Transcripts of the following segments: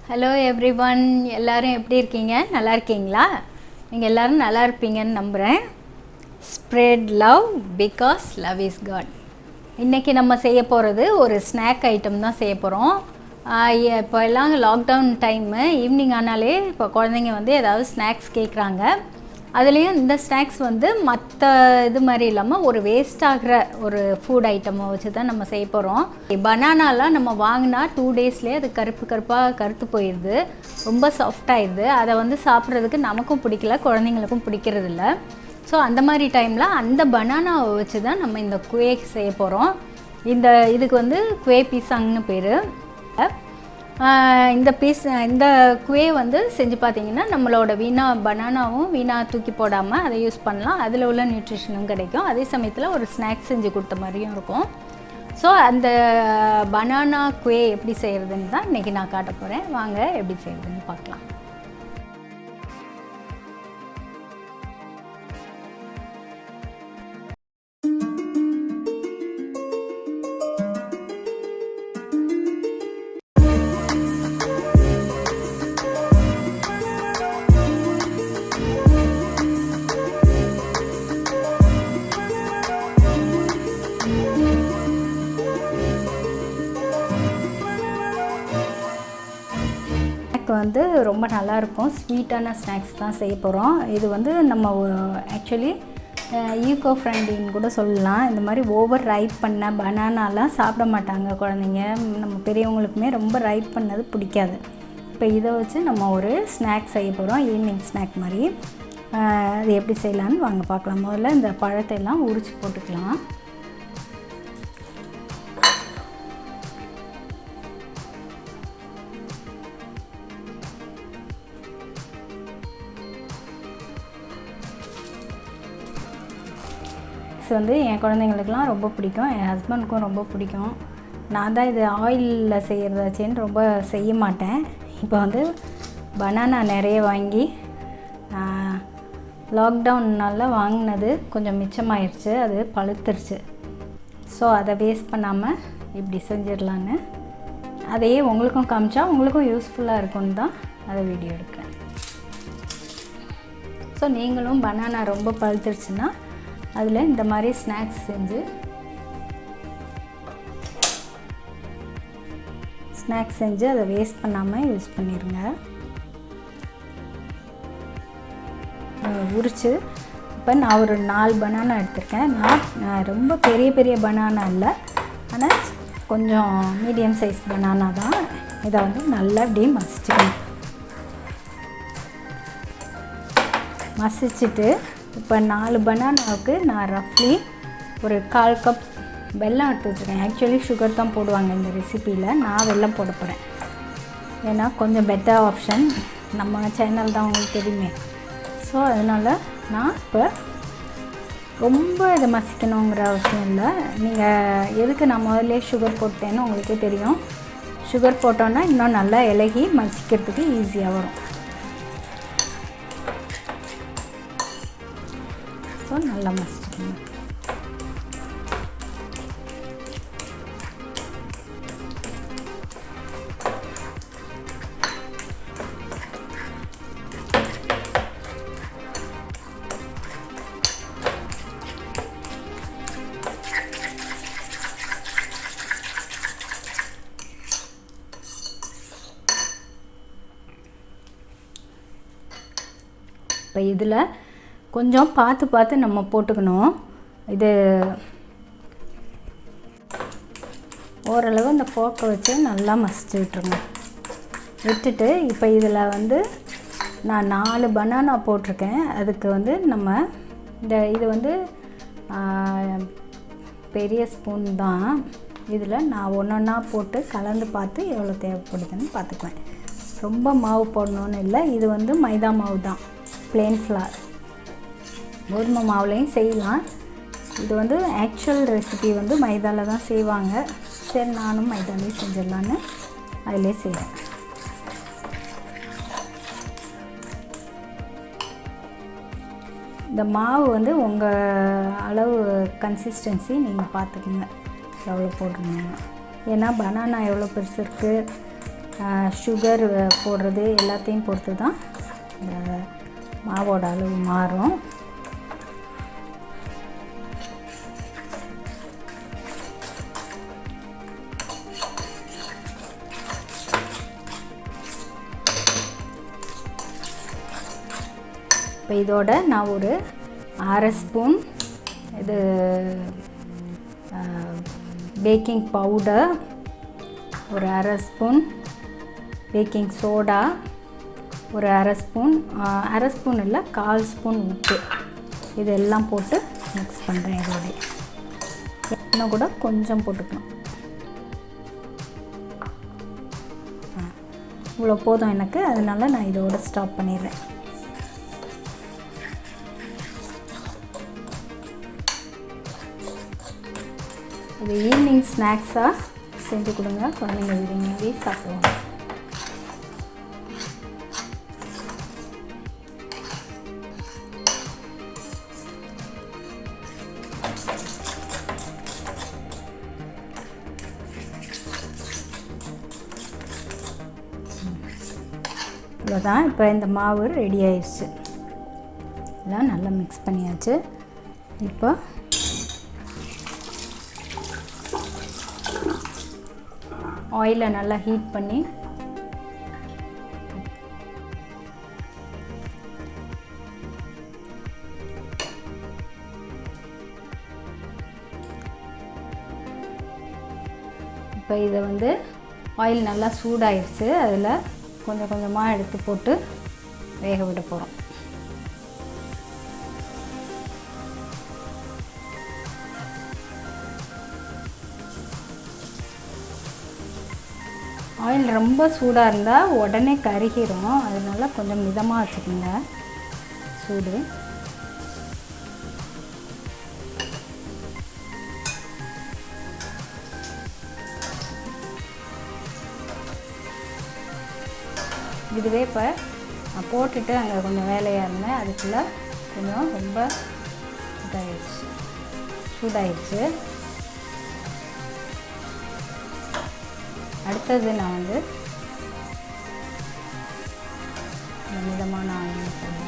Hello everyone, எல்லோரும் எப்படி இருக்கீங்க? நல்லா இருக்கீங்களா? நீங்கள் எல்லோரும் நல்லா இருப்பீங்கன்னு நம்புகிறேன். Spread love because love is God. இன்றைக்கி நம்ம செய்ய போகிறது ஒரு ஸ்நாக் ஐட்டம் தான் செய்ய போகிறோம். இப்போ எல்லாம் லாக்டவுன் டைமு, ஈவினிங் ஆனாலே இப்போ குழந்தைங்க வந்து ஏதாவது ஸ்நாக்ஸ் கேட்குறாங்க. அதுலேயும் இந்த ஸ்நாக்ஸ் வந்து மற்ற இது மாதிரி இல்லாமல் ஒரு வேஸ்ட் ஆகிற ஒரு ஃபுட் ஐட்டமை வச்சு தான் நம்ம செய்ய போகிறோம். பனானாலாம் நம்ம வாங்கினா 2 டேஸ்லேயே அது கருப்பாக கருத்து போயிடுது, ரொம்ப சாஃப்டாகிடுது. அதை வந்து சாப்பிட்றதுக்கு நமக்கும் பிடிக்கல, குழந்தைங்களுக்கும் பிடிக்கிறதில்ல. ஸோ அந்த மாதிரி டைமில் அந்த பனானாவை வச்சு தான் நம்ம இந்த குவே செய்ய போகிறோம். இதுக்கு வந்து குவே பிசாங்னு பேர். இந்த குவே வந்து செஞ்சு பார்த்திங்கன்னா நம்மளோட பனானாவும் வீணாக தூக்கி போடாமல் அதை யூஸ் பண்ணலாம். அதில் உள்ள நியூட்ரிஷனும் கிடைக்கும். அதே சமயத்தில் ஒரு ஸ்நாக்ஸ் செஞ்சு கொடுத்த மாதிரியும் இருக்கும். ஸோ அந்த பனானா குவே எப்படி செய்கிறதுன்னு தான் இன்றைக்கி நான் காட்ட போகிறேன். வாங்க எப்படி செய்கிறதுன்னு பார்க்கலாம். வந்து ரொம்ப நல்லாயிருக்கும். ஸ்வீட்டான ஸ்நாக்ஸ் தான் செய்ய போகிறோம். இது வந்து நம்ம ஆக்சுவலி ஈகோ ஃப்ரெண்ட்லின்னு கூட சொல்லலாம். இந்த மாதிரி ஓவர் ரைப் பண்ண பனானாலாம் சாப்பிட மாட்டாங்க குழந்தைங்க. நம்ம பெரியவங்களுக்குமே ரொம்ப ரைப் பண்ணது பிடிக்காது. இப்போ இதை வச்சு நம்ம ஒரு ஸ்நாக்ஸ் செய்ய போகிறோம், ஈவினிங் ஸ்நாக் மாதிரி. அது எப்படி செய்யலான்னு வாங்க பார்க்கலாம். முதல்ல இந்த பழத்தை எல்லாம் உரித்து போட்டுக்கலாம். வந்து என் குழந்தைங்களுக்குலாம் ரொம்ப பிடிக்கும், என் ஹஸ்பண்டுக்கும் ரொம்ப பிடிக்கும். நான் தான் இது ஆயிலில் செய்கிறதாச்சேன்னு ரொம்ப செய்ய மாட்டேன். இப்போ வந்து பனானா நிறைய வாங்கி லாக்டவுன்னால் வாங்கினது கொஞ்சம் மிச்சமாயிருச்சு, அது பழுத்துருச்சு. ஸோ அதை வேஸ்ட் பண்ணாமல் இப்படி செஞ்சிடலான்னு அதையே உங்களுக்கும் காமிச்சா உங்களுக்கும் யூஸ்ஃபுல்லாக இருக்கும்னு தான் அதை வீடியோ எடுக்கிறேன். ஸோ நீங்களும் பனானா ரொம்ப பழுத்துருச்சுன்னா அதில் இந்த மாதிரி ஸ்நாக்ஸ் செஞ்சு அதை வேஸ்ட் பண்ணாமல் யூஸ் பண்ணிடுங்க. உரித்து இப்போ நான் ஒரு 4 பனானா எடுத்திருக்கேன். நான் ரொம்ப பெரிய பனானா இல்லை, ஆனால் கொஞ்சம் மீடியம் சைஸ் பனானா தான். இதை வந்து நல்லா அப்படியே மசிச்சுட்டு இப்போ 4 பனானாவுக்கு நான் ரஃப்லி ஒரு 1/4 கப் வெல்லம் எடுத்து வச்சுருக்கேன். ஆக்சுவலி சுகர் தான் போடுவாங்க இந்த ரெசிப்பியில், நான் வெல்லம் போட போகிறேன். ஏன்னா கொஞ்சம் பெட்டர் ஆப்ஷன், நம்ம சேனல் தான் உங்களுக்கு தெரியுமே. ஸோ அதனால் நான் இப்போ ரொம்ப இதை மசிக்கணுங்கிற அவசியம் இல்லை. நீங்கள் எதுக்கு நான் முதல்ல சுகர் போட்டேன்னு உங்களுக்கே தெரியும். சுகர் போட்டோன்னா இன்னும் நல்லா இலகி மசிக்கிறதுக்கு ஈஸியாக வரும். ஸோ நல்லா மசிச்சுக்கணும். இப்போ இதில் கொஞ்சம் பார்த்து நம்ம போட்டுக்கணும். இது ஓரளவு இந்த ஃபோர்க்கை வச்சு நல்லா மசிச்சு விட்டுட்டு இப்போ இதில் வந்து நான் 4 பனானா போட்டிருக்கேன். அதுக்கு வந்து நம்ம இது வந்து பெரிய ஸ்பூன் தான். இதில் நான் ஒன்றா போட்டு கலந்து பார்த்து எவ்வளோ தேவைப்படுதுன்னு பார்த்துக்குவேன். ரொம்ப மாவு போடணுன்னு இல்லை. இது வந்து மைதா மாவு தான், ப்ளெயின் ஃப்ளார். கோதுமை மாவுலையும் செய்யலாம். இது வந்து ஆக்சுவல் ரெசிபி வந்து மைதாவில் தான் செய்வாங்க. சரி, நானும் மைதாவிலே செஞ்சிடலான்னு அதிலே செய்கிறேன். இந்த மாவு வந்து உங்கள் அளவு கன்சிஸ்டன்சி நீங்கள் பார்த்துக்குங்க எவ்வளோ போடுறீங்க. ஏன்னா பனானா எவ்வளோ பெருசு இருக்குது, சுகர் போடுறது எல்லாத்தையும் பொறுத்து தான் இந்த மாவோட அளவு மாறும். இப்போ இதோட நான் ஒரு 1/2 ஸ்பூன் இது பேக்கிங் பவுடர், ஒரு 1/2 ஸ்பூன் பேக்கிங் சோடா, ஒரு 1/2 ஸ்பூன், 1/2 ஸ்பூன் இல்லை 1/4 ஸ்பூன் உப்பு, இதெல்லாம் போட்டு மிக்ஸ் பண்ணுறேன். இதோட இன்னும் கூட கொஞ்சம் போட்டுக்கலாம். இவ்வளோ போதும் எனக்கு, அதனால் நான் இதோட ஸ்டாப் பண்ணிடுறேன். இது ஈவினிங் ஸ்நாக்ஸாக செஞ்சு கொடுங்க, குழந்தைங்க விரும்பி சாப்பிடுவாங்க. இவ்வளோதான். இப்போ இந்த மாவு ரெடி ஆயிடுச்சு. எல்லாம் நல்லா மிக்ஸ் பண்ணியாச்சு. இப்போ ஆயிலை நல்லா ஹீட் பண்ணி இப்போ இதை வந்து ஆயில் நல்லா சூடாயிடுச்சு. அதில் கொஞ்சம் கொஞ்சமாக எடுத்து போட்டு வேக விட போகிறோம். ஆயில் ரொம்ப சூடாக இருந்தால் உடனே கருகிரும், அதனால கொஞ்சம் மிதமாக வச்சுக்கோங்க சூடு. இதுவே இப்போ நான் போட்டுட்டு அங்கே கொஞ்சம் வேலையாக இருந்தேன், அதுக்குள்ளே கொஞ்சம் ரொம்ப இதாகிடுச்சு, சூடாயிடுச்சு. அடுத்தது நான் வந்து மிதமான ஆயில் போடுறேன்.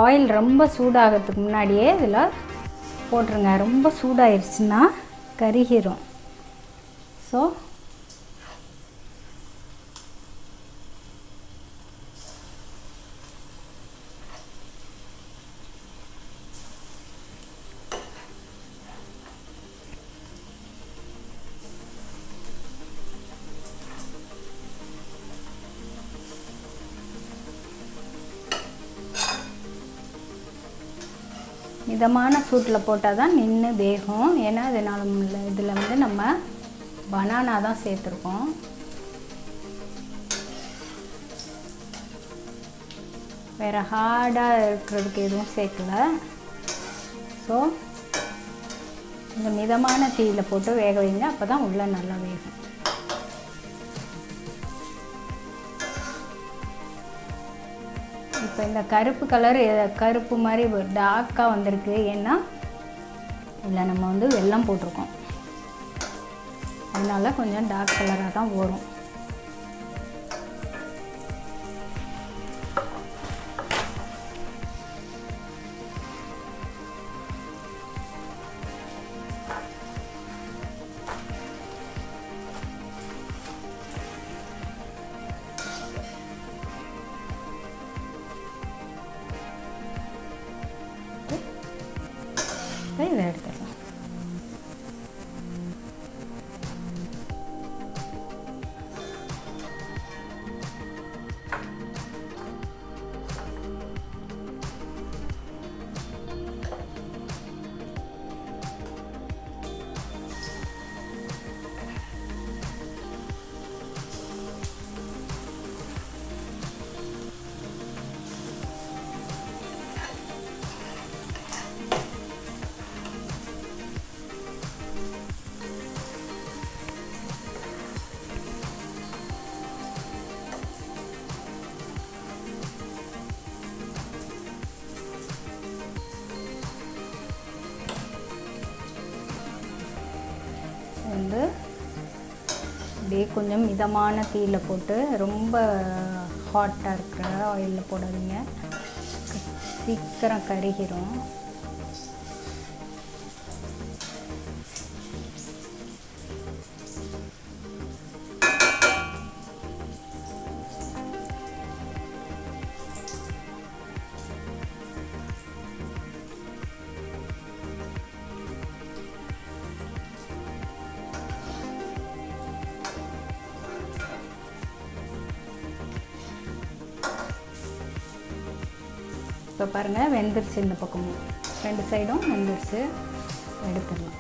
ஆயில் ரொம்ப சூடாகிறதுக்கு முன்னாடியே இதில் போட்டுருங்க. ரொம்ப சூடாயிருச்சுன்னா கருகிரும். ஸோ மிதமான சூட்டில் போட்டால் தான் நின்று வேகும். ஏன்னா அதனால் இதில் வந்து நம்ம பனானா தான் சேர்த்துருக்கோம். வேறு ஹார்டாக இருக்கிறதுக்கு எதுவும் சேர்க்கல. ஸோ இந்த மிதமான தீயில் போட்டு வேக வைங்க, அப்போ தான் உள்ளே நல்லா வேகும். இப்போ இந்த கருப்பு கலர் கருப்பு மாதிரி டார்க்காக வந்திருக்கு. ஏன்னா இல்லை நம்ம வந்து வெல்லம் போட்டிருக்கோம், அதனால கொஞ்சம் டார்க் கலராக தான் வரும். இதை எடுத்துக்கலாம். அப்படியே கொஞ்சம் மிதமான தீயில் போட்டு, ரொம்ப ஹாட்டாக இருக்கிற ஆயிலில் போடாதீங்க, சீக்கிரம் கருகிரும். இப்போ பாருங்கள் வெந்துருச்சு, இந்த பக்கமும் 2 சைடும் வெந்துருச்சு. எடுத்துடலாம்.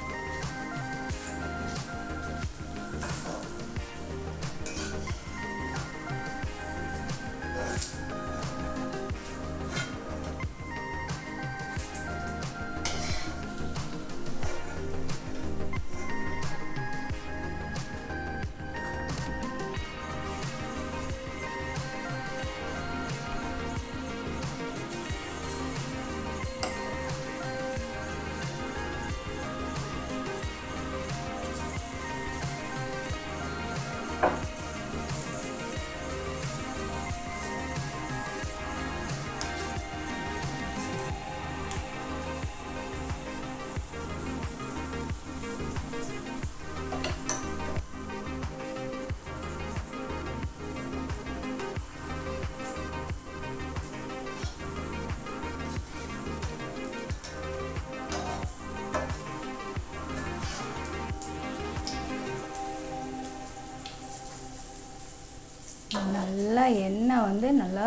நல்லா எண்ணெய் வந்து நல்லா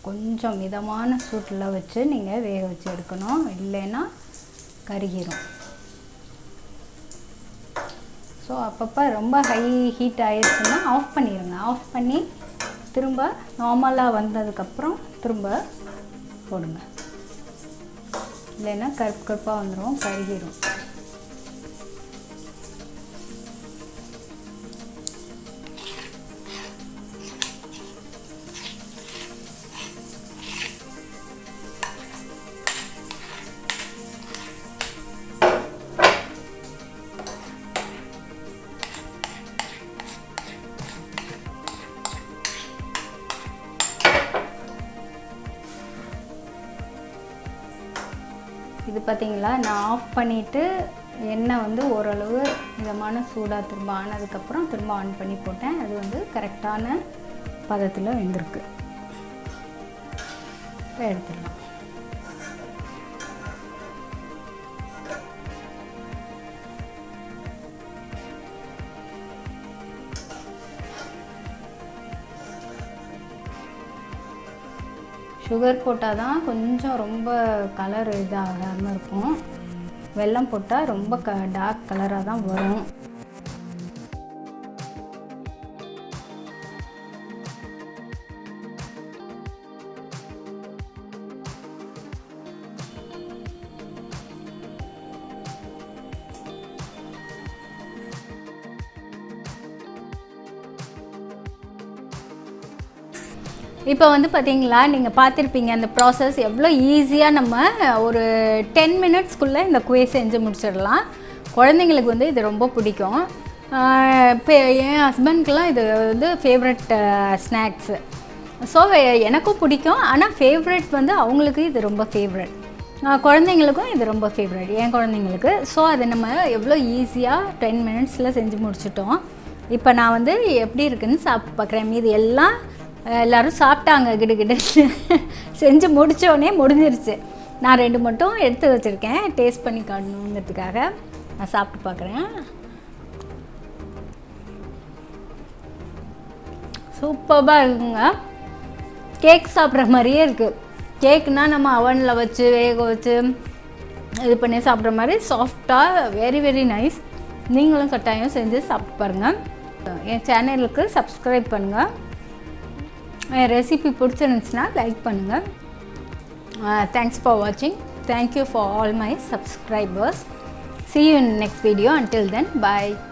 கொஞ்சம் மிதமான சூட்டில் வச்சு நீங்கள் வேக வச்சு எடுக்கணும், இல்லைன்னா கருகிரும். ஸோ அப்பப்போ ரொம்ப ஹை ஹீட் ஆகிடுச்சுன்னா ஆஃப் பண்ணிடுங்க. ஆஃப் பண்ணி திரும்ப நார்மலாக வந்ததுக்கப்புறம் திரும்ப போடுங்க, இல்லைன்னா கருப்பு கருப்பாக வந்துடும், கருகிரும். இது பார்த்தீங்களா, நான் ஆஃப் பண்ணிவிட்டு எண்ணெய் வந்து ஓரளவு மிதமான சூடாக திரும்ப ஆனதுக்கப்புறம் திரும்ப ஆன் பண்ணி போட்டேன். அது வந்து கரெக்டான பதத்தில் வெந்திருக்கு. இப்போ எடுத்துடலாம். சுகர் போட்டால் தான் கொஞ்சம் ரொம்ப கலர் இதாகாமல் இருக்கும். வெல்லம் போட்டால் ரொம்ப டார்க் கலராக தான் வரும். இப்போ வந்து பார்த்தீங்களா, நீங்கள் பார்த்துருப்பீங்க அந்த ப்ராசஸ் எவ்வளோ ஈஸியாக நம்ம ஒரு 10 மினிட்ஸ்க்குள்ளே இந்த குவே செஞ்சு முடிச்சிடலாம். குழந்தைங்களுக்கு வந்து இது ரொம்ப பிடிக்கும். இப்போ என் ஹஸ்பண்ட்க்கெலாம் இது வந்து ஃபேவரட் ஸ்நாக்ஸு. ஸோ எனக்கும் பிடிக்கும், ஆனால் ஃபேவரட் வந்து அவங்களுக்கு இது ரொம்ப ஃபேவரட். குழந்தைங்களுக்கும் இது ரொம்ப ஃபேவரட், என் குழந்தைங்களுக்கு. ஸோ அதை நம்ம எவ்வளோ ஈஸியாக 10 மினிட்ஸில் செஞ்சு முடிச்சிட்டோம். இப்போ நான் வந்து எப்படி இருக்குதுன்னு சாப்பிட்டு பார்க்குறேன். மீது எல்லோரும் சாப்பிட்டாங்க, கிடுகிடு செஞ்சு முடித்தோடனே முடிஞ்சிருச்சு. நான் 2 மட்டும் எடுத்து வச்சுருக்கேன் டேஸ்ட் பண்ணி காட்டணுங்கிறதுக்காக. நான் சாப்பிட்டு பார்க்குறேன். சூப்பராக இருக்குங்க. கேக் சாப்பிட்ற மாதிரியே இருக்குது. கேக்குனால் நம்ம அவனில் வச்சு வேக வச்சு இது பண்ணி சாப்பிட்ற மாதிரி சாஃப்டாக, வெரி வெரி நைஸ். நீங்களும் கட்டாயம் செஞ்சு சாப்பிட்டு பாருங்கள். என் சேனலுக்கு சப்ஸ்கிரைப் பண்ணுங்கள். என் ரெசிபி பிடிச்சிருந்துச்சுன்னா லைக் பண்ணுங்கள். தேங்க்ஸ் ஃபார் வாட்சிங். Thank you for all my subscribers. See you in next video. Until then, bye.